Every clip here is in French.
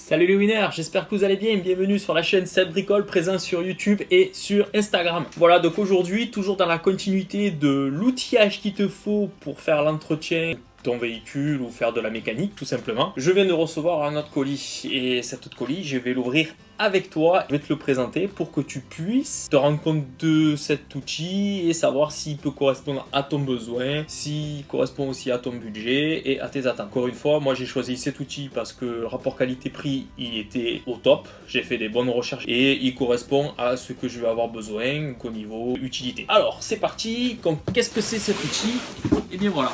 Salut les winners, j'espère que vous allez bien. Bienvenue sur la chaîne Seb Bricole, présent sur YouTube et sur Instagram. Voilà, donc aujourd'hui, toujours dans la continuité de l'outillage qu'il te faut pour faire l'entretien de ton véhicule ou faire de la mécanique tout simplement. Je viens de recevoir un autre colis et cet autre colis, je vais l'ouvrir avec toi. Je vais te le présenter pour que tu puisses te rendre compte de cet outil et savoir s'il peut correspondre à ton besoin, s'il correspond aussi à ton budget et à tes attentes. Encore une fois, moi j'ai choisi cet outil parce que le rapport qualité-prix il était au top. J'ai fait des bonnes recherches et il correspond à ce que je vais avoir besoin au niveau utilité. Alors c'est parti. Qu'est-ce que c'est cet outil? Et bien voilà.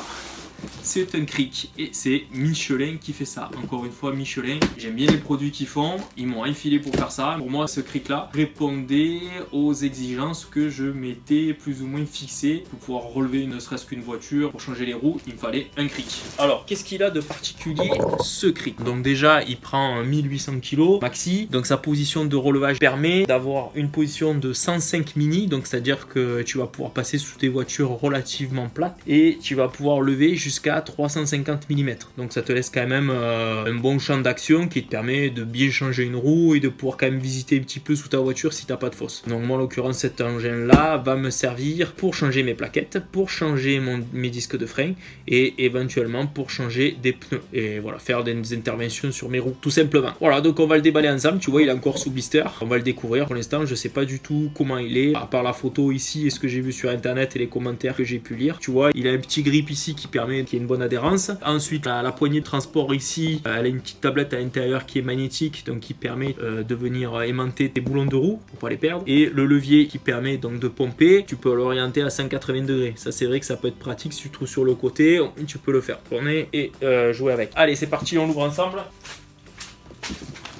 C'est un cric et c'est Michelin qui fait ça. Encore une fois, Michelin, j'aime bien les produits qu'ils font. Ils m'ont infilé pour faire ça. Pour moi, ce cric là répondait aux exigences que je m'étais plus ou moins fixées pour pouvoir relever ne serait-ce qu'une voiture. Pour changer les roues, il me fallait un cric. Alors, qu'est-ce qu'il a de particulier ce cric? Donc déjà, il prend 1800 kg maxi. Donc sa position de relevage permet d'avoir une position de 105 mini. Donc c'est-à-dire que tu vas pouvoir passer sous des voitures relativement plates et tu vas pouvoir lever jusqu'à 350 mm. Donc ça te laisse quand même un bon champ d'action qui te permet de bien changer une roue et de pouvoir quand même visiter un petit peu sous ta voiture si t'as pas de fosse. Donc moi en l'occurrence cet engin là va me servir pour changer mes plaquettes, pour changer mes disques de frein et éventuellement pour changer des pneus et voilà, faire des interventions sur mes roues tout simplement. Voilà, donc on va le déballer ensemble. Tu vois, il est encore sous blister, on va le découvrir. Pour l'instant je sais pas du tout comment il est, à part la photo ici et ce que j'ai vu sur internet et les commentaires que j'ai pu lire. Tu vois, il a un petit grip ici qui permet qu'il y ait une bonne adhérence. Ensuite la poignée de transport ici, elle a une petite tablette à l'intérieur qui est magnétique, donc qui permet de venir aimanter tes boulons de roue pour pas les perdre, et le levier qui permet donc de pomper. Tu peux l'orienter à 180 degrés. Ça c'est vrai que ça peut être pratique si tu te trouves sur le côté, tu peux le faire tourner et jouer avec. Allez c'est parti, on l'ouvre ensemble.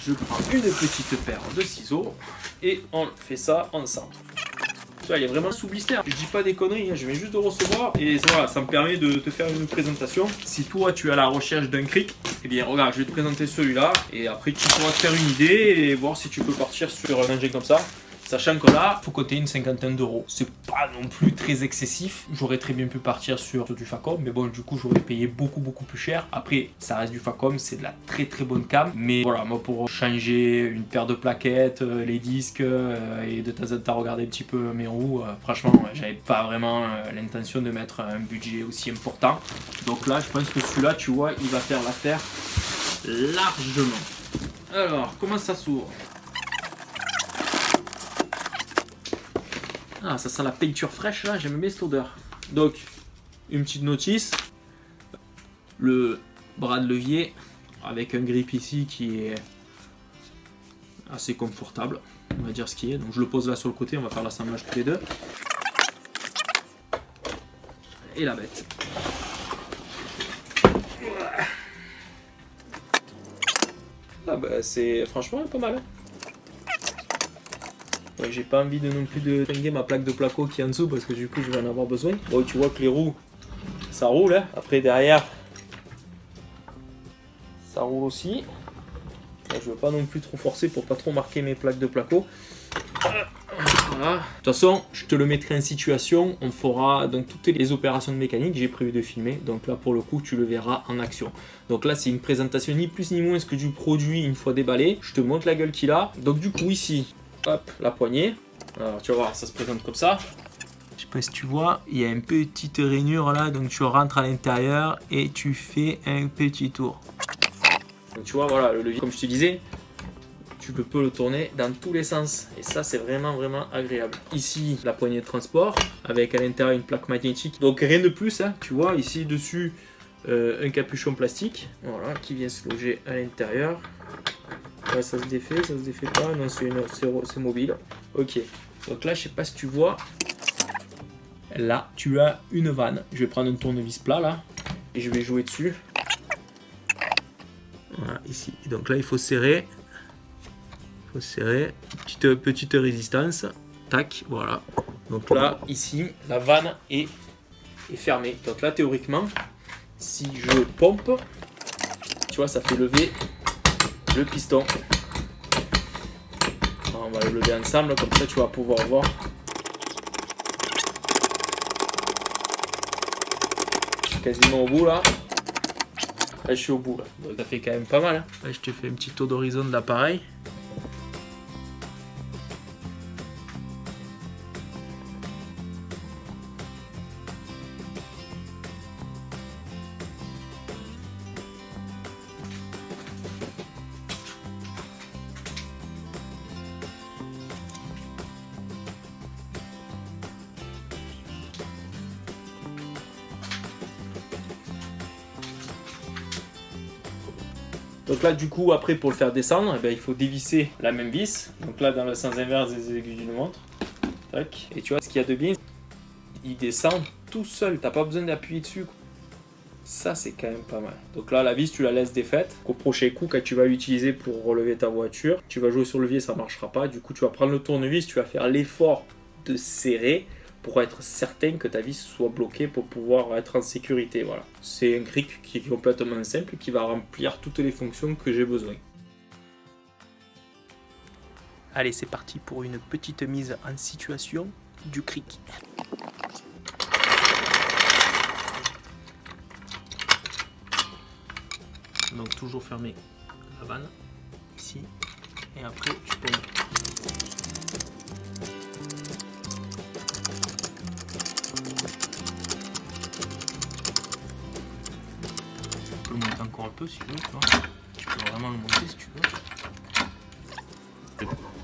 Je prends une petite paire de ciseaux et on fait ça ensemble. Il est vraiment sous blister, je dis pas des conneries, je viens juste de recevoir et voilà, ça me permet de te faire une présentation. Si toi tu es à la recherche d'un cric, eh bien regarde, je vais te présenter celui-là et après tu pourras te faire une idée et voir si tu peux partir sur un engin comme ça. Sachant que là, il faut compter une cinquantaine d'euros. C'est pas non plus très excessif. J'aurais très bien pu partir sur du Facom, mais bon, du coup, j'aurais payé beaucoup plus cher. Après, ça reste du Facom, c'est de la très bonne cam. Mais voilà, moi, pour changer une paire de plaquettes, les disques, et de temps en temps regarder un petit peu mes roues, franchement, j'avais pas vraiment l'intention de mettre un budget aussi important. Donc là, je pense que celui-là, tu vois, il va faire l'affaire largement. Alors, comment ça s'ouvre ? Ah, ça sent la peinture fraîche là, j'aime bien cette odeur. Donc, une petite notice. Le bras de levier avec un grip ici qui est assez confortable. On va dire ce qui est. Donc je le pose là sur le côté, on va faire l'assemblage tous les deux. Et la bête. Ah bah c'est franchement pas mal. Ouais, j'ai pas envie de non plus de flinguer ma plaque de placo qui est en dessous parce que du coup je vais en avoir besoin. Bon, tu vois que les roues ça roule hein. Après derrière ça roule aussi. Là, je veux pas non plus trop forcer pour pas trop marquer mes plaques de placo. Voilà. De toute façon, je te le mettrai en situation. On fera donc toutes les opérations de mécanique. J'ai prévu de filmer. Donc là, pour le coup, tu le verras en action. Donc là, c'est une présentation ni plus ni moins que du produit une fois déballé. Je te montre la gueule qu'il a. Donc du coup, ici, hop, la poignée. Alors tu vas voir, ça se présente comme ça. Je sais pas si tu vois, il y a une petite rainure là. Donc tu rentres à l'intérieur et tu fais un petit tour. Donc tu vois, voilà, le levier, comme je te disais, tu peux le tourner dans tous les sens. Et ça, c'est vraiment agréable. Ici, la poignée de transport, avec à l'intérieur une plaque magnétique. Donc rien de plus, hein. Tu vois, ici, dessus, un capuchon plastique. Voilà, qui vient se loger à l'intérieur. Là, ça se défait pas. Non, c'est mobile. Ok. Donc là, je sais pas si tu vois. Là, tu as une vanne. Je vais prendre un tournevis plat, là. Et je vais jouer dessus. Voilà, ici. Donc là, il faut serrer. Petite résistance. Tac, voilà. Donc là, ici, la vanne est fermée. Donc là, théoriquement, si je pompe, tu vois, ça fait lever le piston. Alors, on va le lever ensemble, comme ça, tu vas pouvoir voir. Je suis quasiment au bout là. Là, je suis au bout. Là. Donc, ça fait quand même pas mal. Hein. Là, je te fais un petit tour d'horizon de l'appareil. Donc là, du coup, après, pour le faire descendre, eh bien, il faut dévisser la même vis. Donc là, dans le sens inverse des aiguilles d'une montre. Tac. Et tu vois, ce qu'il y a de bien, il descend tout seul. T'as pas besoin d'appuyer dessus. Ça, c'est quand même pas mal. Donc là, la vis, tu la laisses défaite. Au prochain coup, quand tu vas l'utiliser pour relever ta voiture, tu vas jouer sur le levier, ça marchera pas. Du coup, tu vas prendre le tournevis, tu vas faire l'effort de serrer pour être certain que ta vis soit bloquée pour pouvoir être en sécurité. Voilà. C'est un cric qui est complètement simple, qui va remplir toutes les fonctions que j'ai besoin. Allez, c'est parti pour une petite mise en situation du cric. Donc toujours fermer la vanne ici et après tu peux le monter encore un peu si tu veux, tu peux vraiment le monter si tu veux.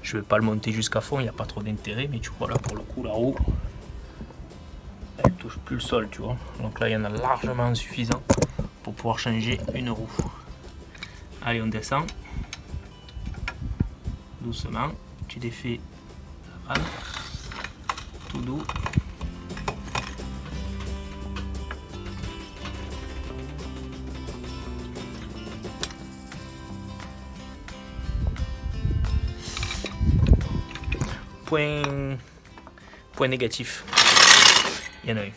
Je vais pas le monter jusqu'à fond, il n'y a pas trop d'intérêt, mais tu vois là pour le coup la roue elle touche plus le sol, tu vois. Donc là il y en a largement suffisant pour pouvoir changer une roue. Allez, on descend doucement, tu défais la vanne tout doux. Point négatif, il y en a eu.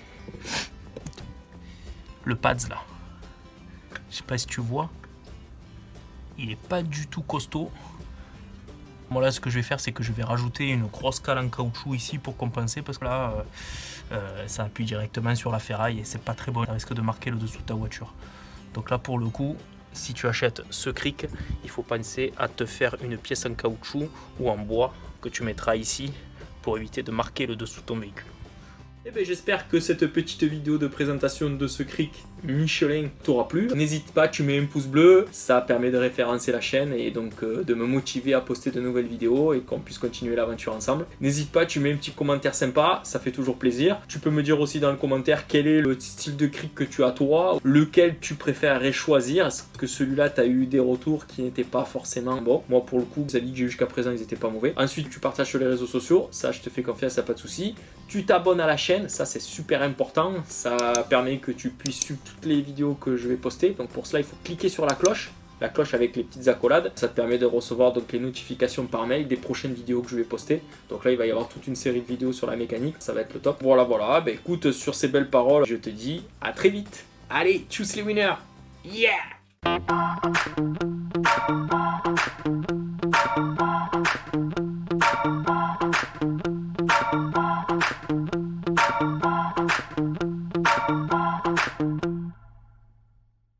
Le pads là, je sais pas si tu vois, il est pas du tout costaud. Moi là, ce que je vais faire, c'est que je vais rajouter une grosse cale en caoutchouc ici pour compenser, parce que là ça appuie directement sur la ferraille et c'est pas très bon, ça risque de marquer le dessous de ta voiture. Donc là pour le coup, si tu achètes ce cric, il faut penser à te faire une pièce en caoutchouc ou en bois que tu mettras ici pour éviter de marquer le dessous de ton véhicule. Eh bien, j'espère que cette petite vidéo de présentation de ce cric Michelin t'aura plu. N'hésite pas, tu mets un pouce bleu, ça permet de référencer la chaîne et donc de me motiver à poster de nouvelles vidéos et qu'on puisse continuer l'aventure ensemble. N'hésite pas, tu mets un petit commentaire sympa, ça fait toujours plaisir. Tu peux me dire aussi dans le commentaire quel est le style de cric que tu as toi, lequel tu préférerais choisir. Est-ce que celui-là, tu as eu des retours qui n'étaient pas forcément bons? Moi, pour le coup, les avis que j'ai eu jusqu'à présent, ils n'étaient pas mauvais. Ensuite, tu partages sur les réseaux sociaux, ça, je te fais confiance, ça pas de souci. Tu t'abonnes à la chaîne, ça c'est super important, ça permet que tu puisses suivre toutes les vidéos que je vais poster. Donc pour cela, il faut cliquer sur la cloche avec les petites accolades. Ça te permet de recevoir donc les notifications par mail des prochaines vidéos que je vais poster. Donc là, il va y avoir toute une série de vidéos sur la mécanique, ça va être le top. Voilà, bah écoute, sur ces belles paroles, je te dis à très vite. Allez, tchuss les winners. Yeah!